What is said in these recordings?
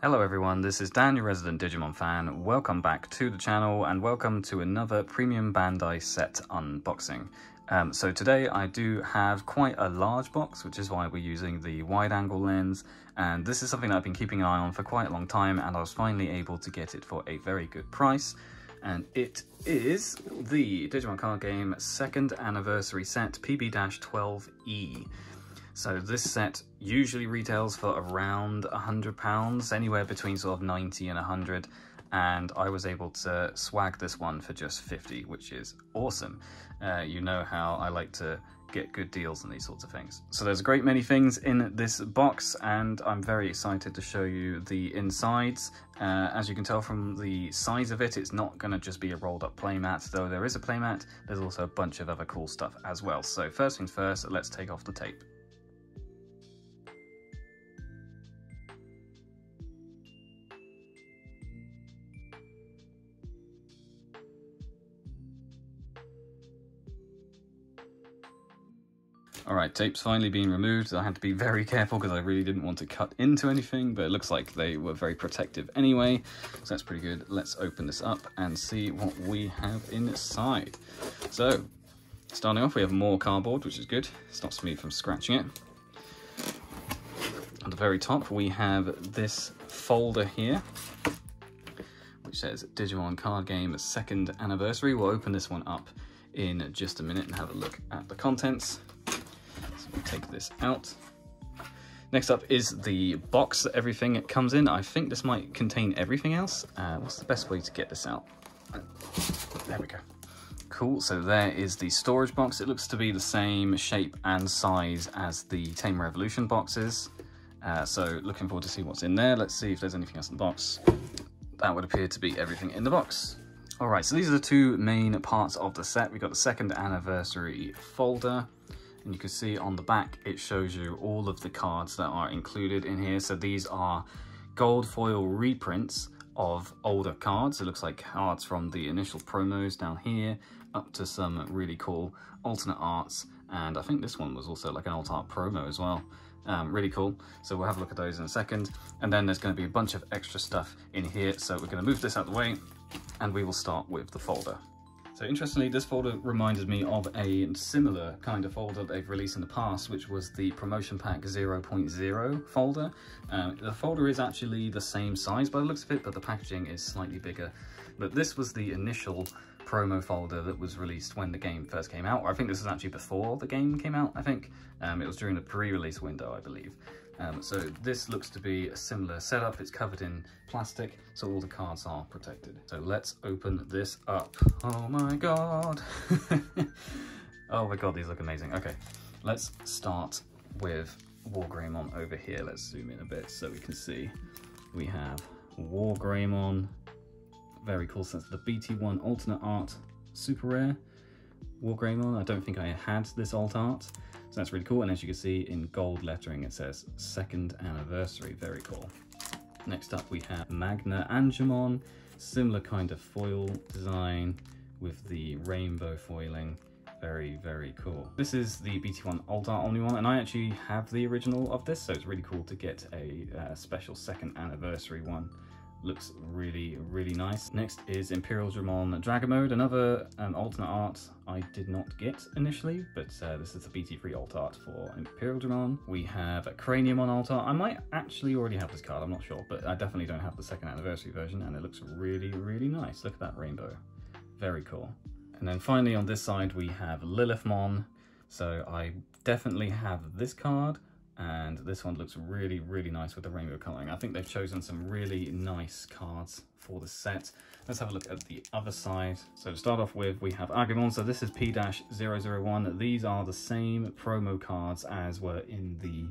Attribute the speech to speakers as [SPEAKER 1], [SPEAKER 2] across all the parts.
[SPEAKER 1] Hello everyone, this is Dan, your resident Digimon fan. Welcome back to the channel and welcome to another Premium Bandai set unboxing. So today I do have quite a large box, which is why we're using the wide angle lens, and this is something that I've been keeping an eye on for quite a long time, and I was finally able to get it for a very good price. And it is the Digimon card game second anniversary set PB-12E. So this set usually retails for around £100, anywhere between sort of 90 and 100, and I was able to swag this one for just 50, which is awesome. You know how I like to get good deals on these sorts of things. So there's a great many things in this box, and I'm very excited to show you the insides. As you can tell from the size of it, it's not going to just be a rolled up playmat, though there is a playmat. There's also a bunch of other cool stuff as well. So first things first, let's take off the tape. Alright, tape's finally been removed. I had to be very careful because I really didn't want to cut into anything, but it looks like they were very protective anyway, so that's pretty good. Let's open this up and see what we have inside. So, starting off, we have more cardboard, which is good. Stops me from scratching it. At the very top, we have this folder here, which says Digimon Card Game Second Anniversary. We'll open this one up in just a minute and have a look at the contents. We'll take this out. Next up is the box that everything comes in. I think this might contain everything else. What's the best way to get this out? There we go. Cool, so there is the storage box. It looks to be the same shape and size as the Tame Revolution boxes. So looking forward to see what's in there. Let's see if there's anything else in the box. That would appear to be everything in the box. Alright, so these are the two main parts of the set. We've got the second anniversary folder. And you can see on the back, it shows you all of the cards that are included in here. So these are gold foil reprints of older cards. It looks like cards from the initial promos down here, up to some really cool alternate arts. And I think this one was also like an alt art promo as well. Really cool. So we'll have a look at those in a second. And then there's going to be a bunch of extra stuff in here. So we're going to move this out of the way and we will start with the folder. So interestingly, this folder reminded me of a similar kind of folder they've released in the past, which was the Promotion Pack 0.0 folder. The folder is actually the same size by the looks of it, but the packaging is slightly bigger. But this was the initial promo folder that was released when the game first came out. Or I think this was actually before the game came out, I think. It was during the pre-release window, I believe. So this looks to be a similar setup. It's covered in plastic, so all the cards are protected. So let's open this up. Oh my god. Oh my god, these look amazing. Okay, let's start with Wargreymon over here. Let's zoom in a bit so we can see. We have Wargreymon. Very cool. So that's the BT1 alternate art, super rare. Wargreymon, I don't think I had this alt art. So that's really cool, and as you can see in gold lettering it says second anniversary. Very cool. Next up we have Magna Angemon, similar kind of foil design with the rainbow foiling. Very, very cool. This is the BT1 alt art only one, and I actually have the original of this, so it's really cool to get a special second anniversary one. Looks really, really nice. Next is Imperial Dramon Dragon Mode, another alternate art I did not get initially, but this is the BT3 alt art for Imperial Dramon. We have a Craniumon alt art. I might actually already have this card, I'm not sure, but I definitely don't have the second anniversary version, and it looks really, really nice. Look at that rainbow. Very cool. And then finally on this side we have Lilithmon. So I definitely have this card, and this one looks really, really nice with the rainbow coloring. I think they've chosen some really nice cards for the set. Let's have a look at the other side. So to start off with, we have Agumon. So this is P-001. These are the same promo cards as were in the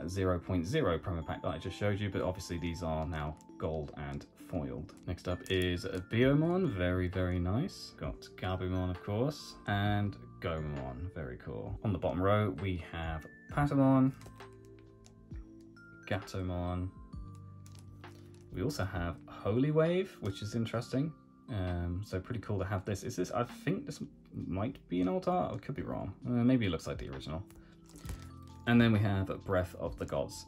[SPEAKER 1] 0.0 promo pack that I just showed you, but obviously these are now gold and foiled. Next up is Biomon. Very, very nice. Got Gabumon, of course, and Gomamon. Very cool. On the bottom row, we have Patamon, Gatomon. We also have Holy Wave, which is interesting. So pretty cool to have this. Is this? I think this might be an alt art. I could be wrong. Maybe it looks like the original. And then we have Breath of the Gods.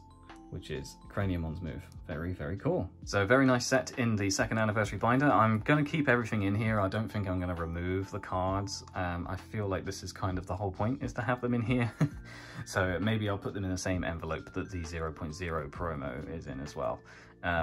[SPEAKER 1] which is Craniumon's move. Very, very cool. So very nice set in the 2nd anniversary binder. I'm going to keep everything in here. I don't think I'm going to remove the cards. I feel like this is kind of the whole point, is to have them in here. So maybe I'll put them in the same envelope that the 0.0 promo is in as well.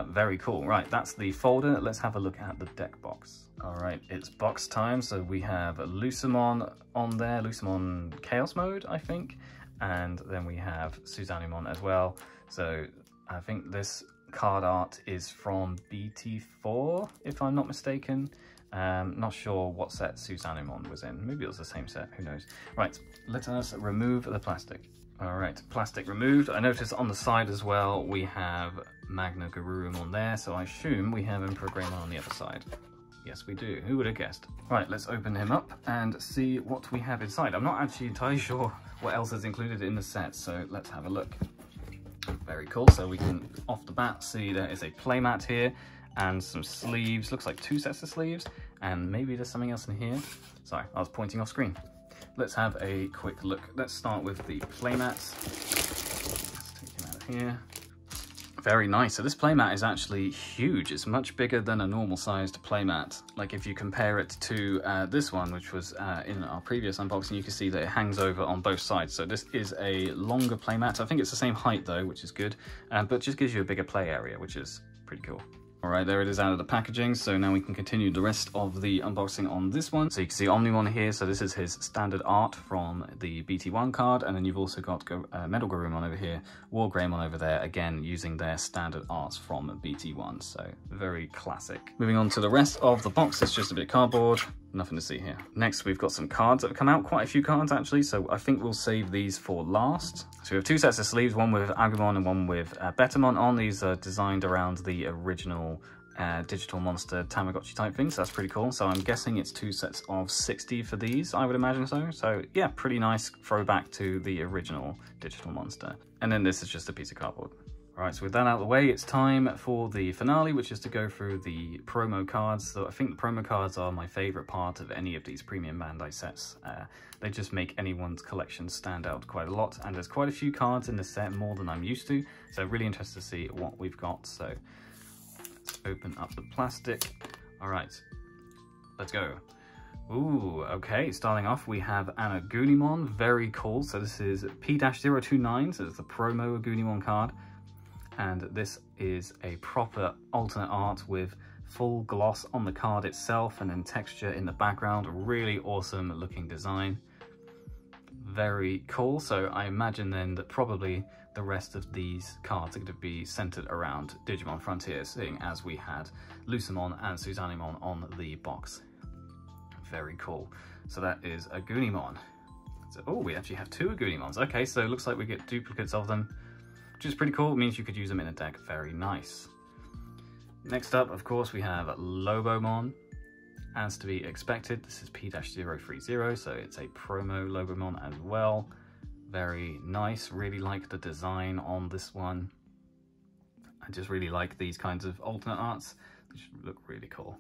[SPEAKER 1] Very cool. Right, that's the folder. Let's have a look at the deck box. All right, it's box time. So we have Lucemon on there, Lucemon Chaos Mode, I think. And then we have Susanimon as well. So I think this card art is from BT4, if I'm not mistaken. Not sure what set Susanimon was in. Maybe it was the same set, who knows. Right, let us remove the plastic. All right, plastic removed. I noticed on the side as well, we have Magna Garurumon there, so I assume we have Emperor Greymon on the other side. Yes, we do. Who would have guessed? Right, let's open him up and see what we have inside. I'm not actually entirely sure what else is included in the set, so let's have a look. Very cool. So we can, off the bat, see there is a playmat here and some sleeves. Looks like 2 sets of sleeves, and maybe there's something else in here. Sorry, I was pointing off screen. Let's have a quick look. Let's start with the playmats. Let's take him out of here. Very nice. So this playmat is actually huge. It's much bigger than a normal sized playmat. Like if you compare it to this one, which was in our previous unboxing, you can see that it hangs over on both sides. So this is a longer playmat. I think it's the same height though, which is good, but just gives you a bigger play area, which is pretty cool. All right, there it is out of the packaging. So now we can continue the rest of the unboxing on this one. So you can see Omnimon here. So this is his standard art from the BT1 card. And then you've also got Metal Garurumon over here, War Greymon over there, again, using their standard arts from BT1. So very classic. Moving on to the rest of the box, it's just a bit of cardboard. Nothing to see here. Next, we've got some cards that have come out, quite a few cards actually, so I think we'll save these for last. So we have 2 sets of sleeves, one with Agumon and one with Betamon on. These are designed around the original digital monster Tamagotchi type thing, so that's pretty cool. So I'm guessing it's 2 sets of 60 for these, I would imagine so. So yeah, pretty nice throwback to the original digital monster. And then this is just a piece of cardboard. Right, so with that out of the way, it's time for the finale, which is to go through the promo cards. So I think the promo cards are my favorite part of any of these premium Bandai sets. They just make anyone's collection stand out quite a lot, and there's quite a few cards in this set, more than I'm used to. So really interested to see what we've got. So let's open up the plastic. All right, let's go. Ooh, okay, starting off, we have an Agunimon, very cool. So this is P-029, so it's the promo Agunimon card. And this is a proper alternate art with full gloss on the card itself and then texture in the background. Really awesome looking design. Very cool. So I imagine then that probably the rest of these cards are going to be centered around Digimon Frontier, seeing as we had Lucemon and Susanimon on the box. Very cool. So that is Agunimon. So, oh, we actually have 2 Agunimons. Okay, so it looks like we get duplicates of them, which is pretty cool. It means you could use them in a deck. Very nice. Next up, of course, we have Lobomon. As to be expected, this is P-030, so it's a promo Lobomon as well. Very nice. Really like the design on this one. I just really like these kinds of alternate arts. They should look really cool.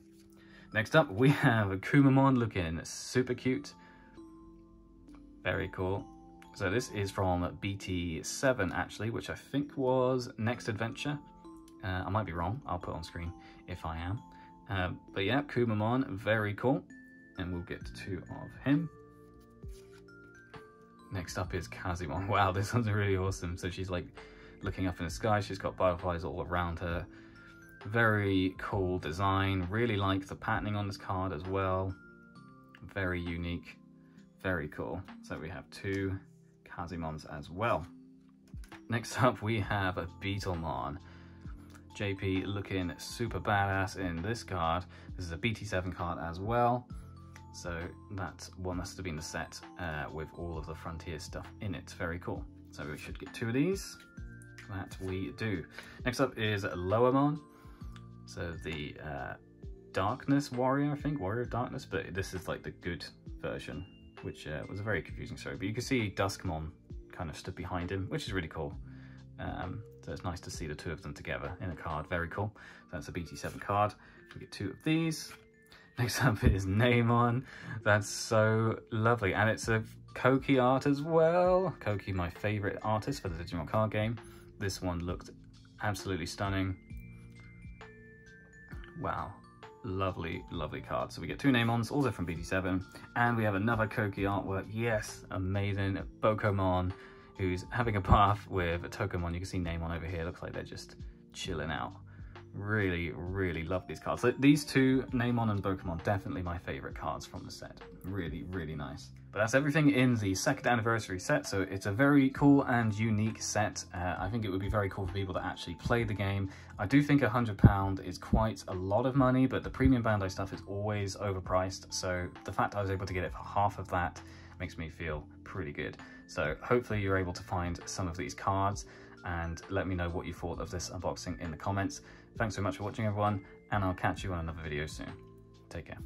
[SPEAKER 1] Next up, we have Kumamon looking super cute. Very cool. So this is from BT7 actually, which I think was Next Adventure. I might be wrong, I'll put on screen if I am. But yeah, Kumamon, very cool. And we'll get 2 of him. Next up is Kazimon. Wow, this one's really awesome. So she's like looking up in the sky, she's got butterflies all around her. Very cool design, really like the patterning on this card as well. Very unique, very cool. So we have 2 Kazimons as well. Next up, we have a Beetlemon. JP looking super badass in this card. This is a BT7 card as well. So that one must have been the set with all of the Frontier stuff in it. Very cool. So we should get 2 of these. That we do. Next up is Loamon. So the Darkness Warrior, I think, Warrior of Darkness, but this is like the good version, which was a very confusing story. But you can see Duskmon kind of stood behind him, which is really cool. So it's nice to see the 2 of them together in a card. Very cool. So that's a BT7 card. We get 2 of these. Next up is Neymon. That's so lovely. And it's a Koki art as well. Koki, my favorite artist for the Digimon card game. This one looked absolutely stunning. Wow, lovely, lovely card. So we get 2 Namons, also from BT7, and we have another Koki artwork. Yes, amazing. Bokomon, who's having a bath with a Tokomon. You can see Namon over here. Looks like they're just chilling out. Really, really love these cards. So these 2, Namon and Bokomon, definitely my favorite cards from the set. Really, really nice. But that's everything in the 2nd anniversary set, so it's a very cool and unique set. I think it would be very cool for people that actually play the game. I do think £100 is quite a lot of money, but the premium Bandai stuff is always overpriced, so the fact I was able to get it for half of that makes me feel pretty good. So hopefully you're able to find some of these cards, and let me know what you thought of this unboxing in the comments. Thanks so much for watching, everyone, and I'll catch you on another video soon. Take care.